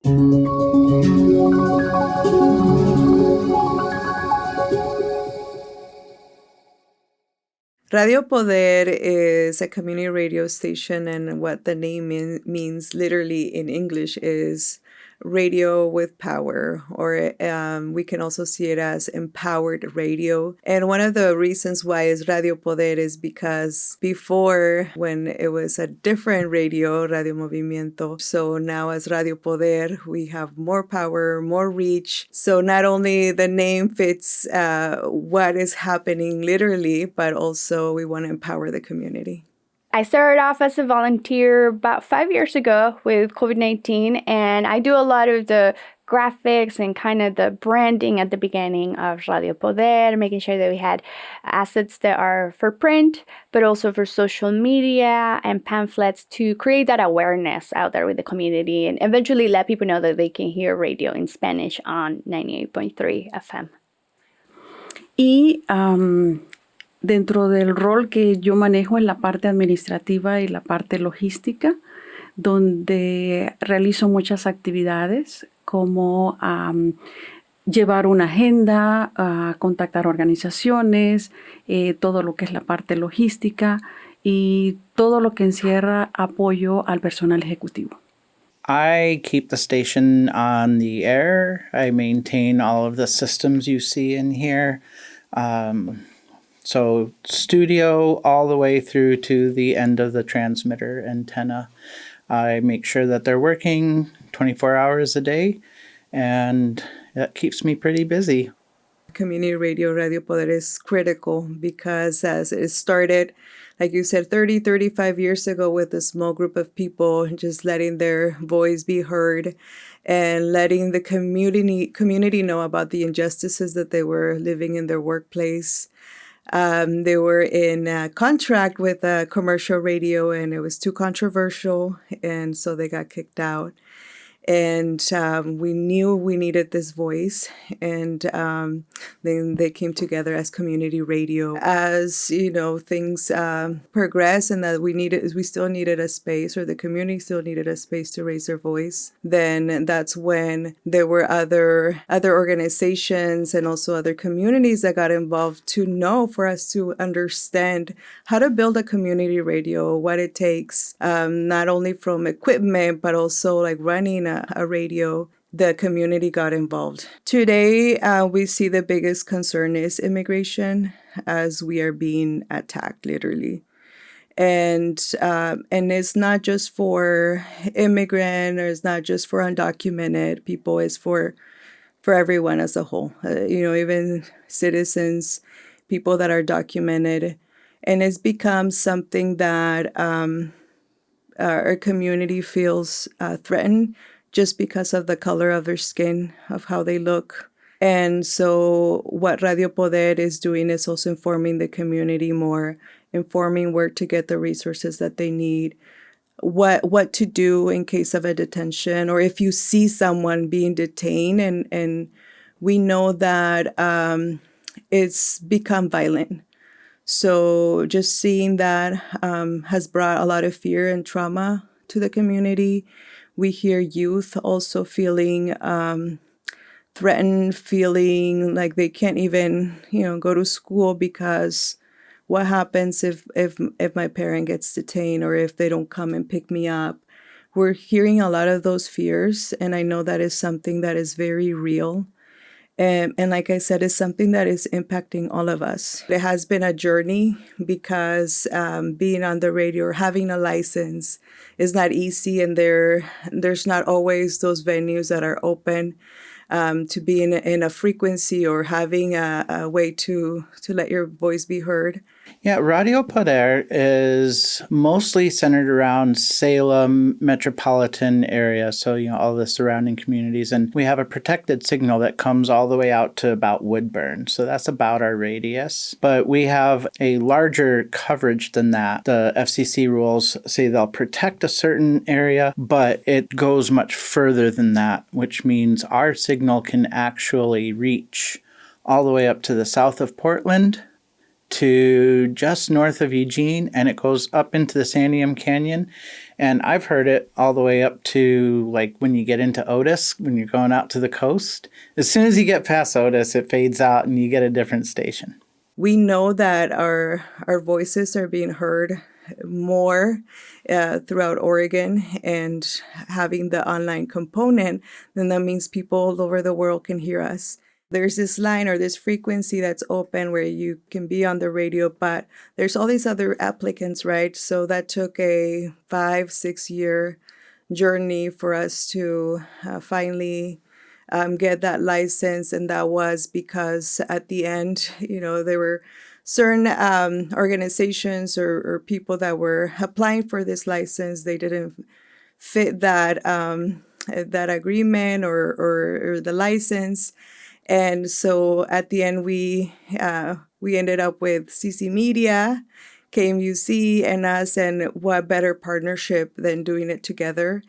Radio Poder is a community radio station, and what the name means literally in English is radio with power, or we can also see it as empowered radio. And one of the reasons why is Radio Poder is because before, when it was a different radio, Radio Movimiento, so now as Radio Poder, we have more power, more reach. So not only the name fits what is happening literally, but also we want to empower the community. I started off as a volunteer about 5 years ago with COVID-19, and I do a lot of the graphics and kind of the branding at the beginning of Radio Poder, making sure that we had assets that are for print, but also for social media and pamphlets to create that awareness out there with the community and eventually let people know that they can hear radio in Spanish on 98.3 FM. Y dentro del rol que yo manejo en la parte administrativa y la parte logística, donde realizo muchas actividades como llevar una agenda, contactar organizaciones, todo lo que es la parte logística y todo lo que encierra apoyo al personal ejecutivo. I keep the station on the air. I maintain all of the systems you see in here. So studio all the way through to the end of the transmitter antenna. I make sure that they're working 24 hours a day, and that keeps me pretty busy. Community radio, Radio Poder, is critical because as it started, like you said, 35 years ago with a small group of people, just letting their voice be heard and letting the community know about the injustices that they were living in their workplace. They were in a contract with a commercial radio, and it was too controversial, and so they got kicked out. And we knew we needed this voice, and then they came together as community radio. As you know, things progress, and that we still needed a space, or the community still needed a space to raise their voice. Then that's when there were other organizations and also other communities that got involved to know, for us to understand how to build a community radio, what it takes, not only from equipment but also like running a radio. The community got involved. Today, we see the biggest concern is immigration, as we are being attacked, literally. And it's not just for immigrant, or it's not just for undocumented people, it's for everyone as a whole. Even citizens, people that are documented. And it's become something that our community feels threatened just because of the color of their skin, of how they look. And so what Radio Poder is doing is also informing the community more, informing where to get the resources that they need, what to do in case of a detention, or if you see someone being detained, and we know that it's become violent. So just seeing that has brought a lot of fear and trauma to the community. We hear youth also feeling threatened, feeling like they can't even, go to school because what happens if my parent gets detained, or if they don't come and pick me up? We're hearing a lot of those fears, and I know that is something that is very real. And like I said, it's something that is impacting all of us. It has been a journey because being on the radio or having a license is not easy, and there's not always those venues that are open to be in a frequency or having a way to let your voice be heard. Yeah, Radio Poder is mostly centered around Salem metropolitan area, so all the surrounding communities, and we have a protected signal that comes all the way out to about Woodburn, so that's about our radius. But we have a larger coverage than that. The FCC rules say they'll protect a certain area, but it goes much further than that, which means our signal can actually reach all the way up to the south of Portland, to just north of Eugene, and it goes up into the Santiam Canyon, And I've heard it all the way up to like when you get into Otis, when you're going out to the coast. As soon as you get past Otis, it fades out and you get a different station. We know that our voices are being heard more throughout Oregon, and having the online component, then that means people all over the world can hear us. There's this line or this frequency that's open where you can be on the radio, but there's all these other applicants, right? So that took a 5-6 year journey for us to finally get that license. And that was because at the end, there were certain organizations or people that were applying for this license. They didn't fit that that agreement or the license. And so at the end, we ended up with CC Media, KMUC, and us, and what better partnership than doing it together.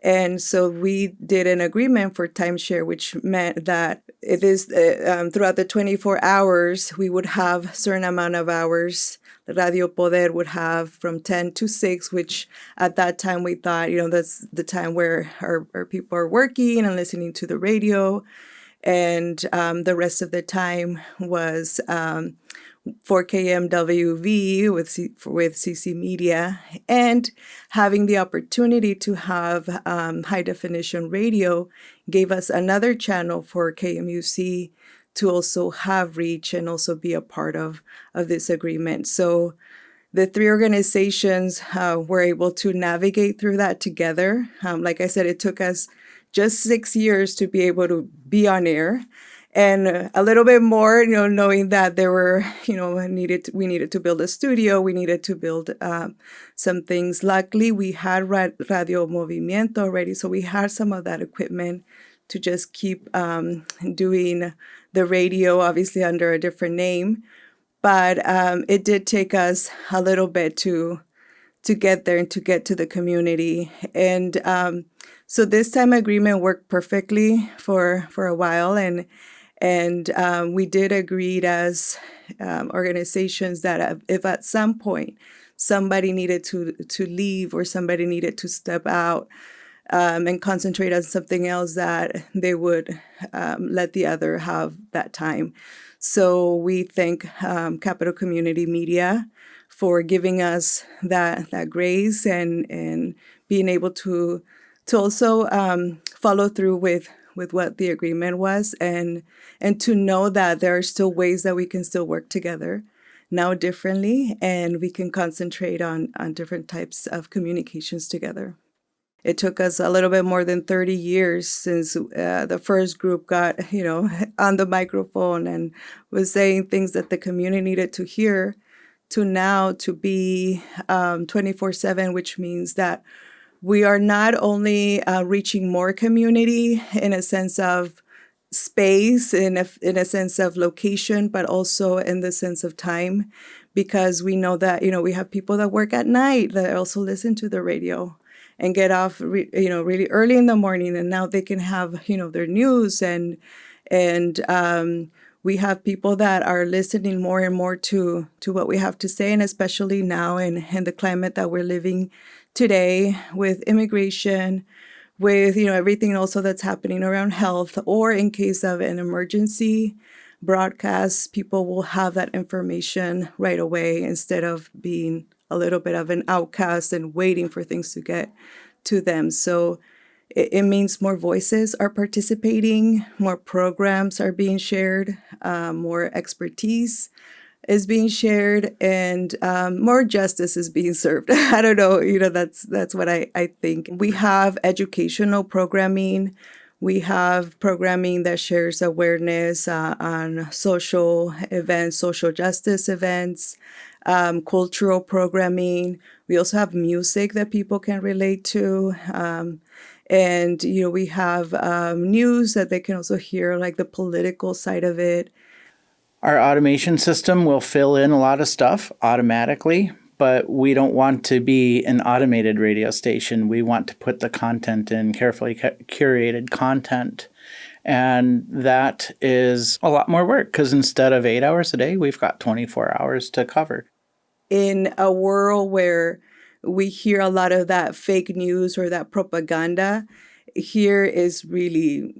And so we did an agreement for timeshare, which meant that it is throughout the 24 hours, we would have a certain amount of hours. Radio Poder would have from 10 to 6, which at that time we thought, that's the time where our people are working and listening to the radio. And the rest of the time was for KMWV with CC Media, and having the opportunity to have high definition radio gave us another channel for KMUC to also have reach and also be a part of this agreement. So the three organizations were able to navigate through that together. Like I said, it took us just 6 years to be able to be on air. And a little bit more, knowing that there were, we needed to build a studio, we needed to build some things. Luckily, we had Radio Movimiento already, so we had some of that equipment to just keep doing the radio, obviously under a different name. But it did take us a little bit to get there and to get to the community. And so this time agreement worked perfectly for a while, and we did agree as organizations that if at some point somebody needed to leave or somebody needed to step out and concentrate on something else, that they would let the other have that time. So we thank Capital Community Media for giving us that grace and being able to also follow through with what the agreement was, and to know that there are still ways that we can still work together now differently, and we can concentrate on different types of communications together. It took us a little bit more than 30 years since the first group got, on the microphone and was saying things that the community needed to hear, to now to be 24/7, which means that we are not only reaching more community in a sense of space, in a sense of location, but also in the sense of time, because we know that, we have people that work at night that also listen to the radio and get off, really early in the morning, and now they can have, their news, and we have people that are listening more and more to what we have to say, and especially now in the climate that we're living today with immigration, with everything also that's happening around health, or in case of an emergency broadcast, people will have that information right away instead of being a little bit of an outcast and waiting for things to get to them. So it means more voices are participating, more programs are being shared, more expertise is being shared, and more justice is being served. I don't know, that's what I think. We have educational programming. We have programming that shares awareness on social events, social justice events, cultural programming. We also have music that people can relate to. And, we have news that they can also hear, like the political side of it. Our automation system will fill in a lot of stuff automatically, but we don't want to be an automated radio station. We want to put the content in, carefully curated content. And that is a lot more work, because instead of 8 hours a day, we've got 24 hours to cover. In a world where we hear a lot of that fake news or that propaganda. Here is really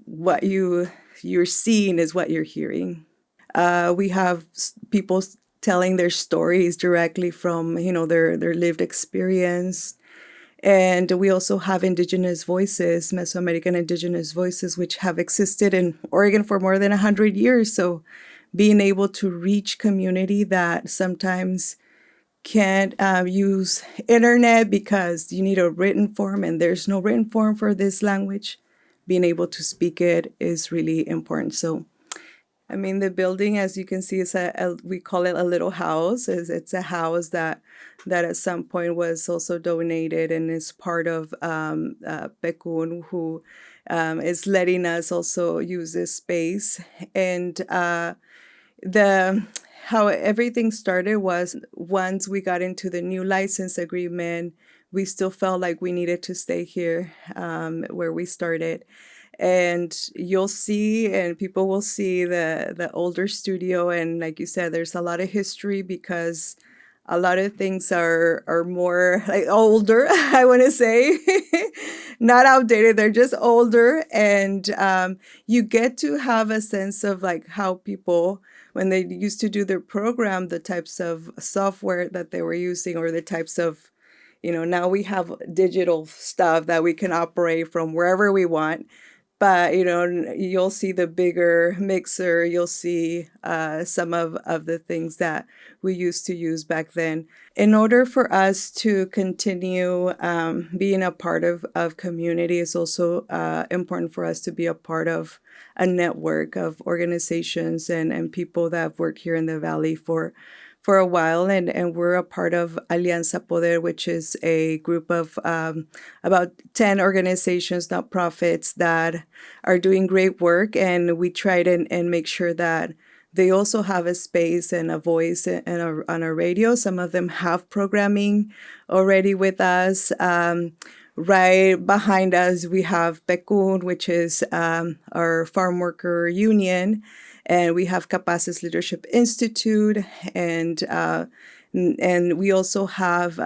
what you're seeing is what you're hearing. We have people telling their stories directly from their lived experience. And we also have Indigenous voices, Mesoamerican Indigenous voices, which have existed in Oregon for more than 100 years. So being able to reach community that sometimes can't use internet because you need a written form and there's no written form for this language, being able to speak it is really important. So I mean, the building, as you can see, is we call it a little house. It's a house that at some point was also donated and is part of Pekun, who is letting us also use this space. And the how everything started was once we got into the new license agreement, we still felt like we needed to stay here where we started. And you'll see, and people will see the older studio. And like you said, there's a lot of history because a lot of things are more like older, I want to say, not outdated. They're just older. And you get to have a sense of like how people, when they used to do their program, the types of software that they were using or the types of, now we have digital stuff that we can operate from wherever we want. But, you'll see the bigger mixer, you'll see some of the things that we used to use back then. In order for us to continue being a part of community, it's also important for us to be a part of a network of organizations and people that have worked here in the Valley for a while, and we're a part of Alianza Poder, which is a group of about 10 organizations, nonprofits that are doing great work, and we try to and make sure that they also have a space and a voice on our radio. Some of them have programming already with us. Right behind us, we have Pekun, which is our farm worker union. And we have Capaces Leadership Institute, and we also have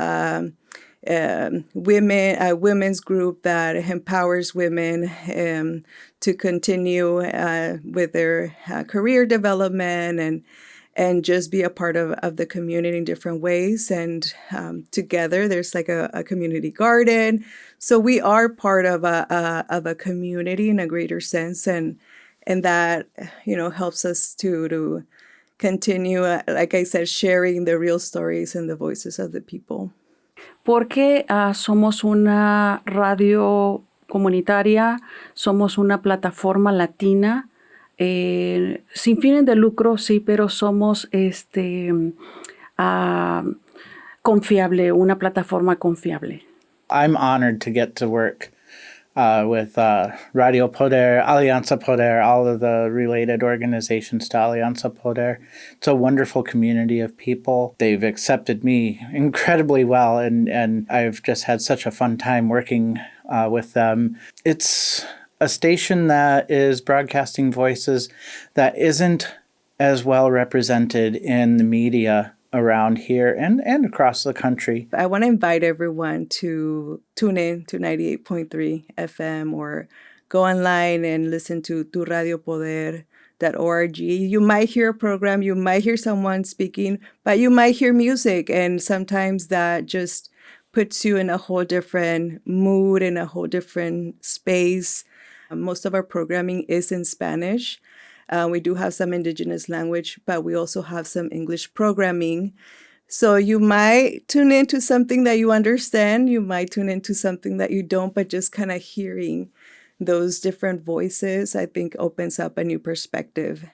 women's group that empowers women to continue with their career development and just be a part of the community in different ways. And together, there's like a community garden. So we are part of a community in a greater sense, and that, helps us to continue, like I said, sharing the real stories and the voices of the people. Porque somos una radio comunitaria, somos una plataforma latina, sin fines de lucro, sí, pero somos confiable, una plataforma confiable. I'm honored to get to work with Radio Poder, Alianza Poder, all of the related organizations to Alianza Poder. It's a wonderful community of people. They've accepted me incredibly well, and I've just had such a fun time working with them. It's a station that is broadcasting voices that isn't as well represented in the media around here and across the country. I want to invite everyone to tune in to 98.3 FM or go online and listen to turadiopoder.org. You might hear a program, you might hear someone speaking, but you might hear music, and sometimes that just puts you in a whole different mood, in a whole different space. Most of our programming is in Spanish. We do have some Indigenous language, but we also have some English programming. So you might tune into something that you understand. You might tune into something that you don't, but just kind of hearing those different voices, I think, opens up a new perspective.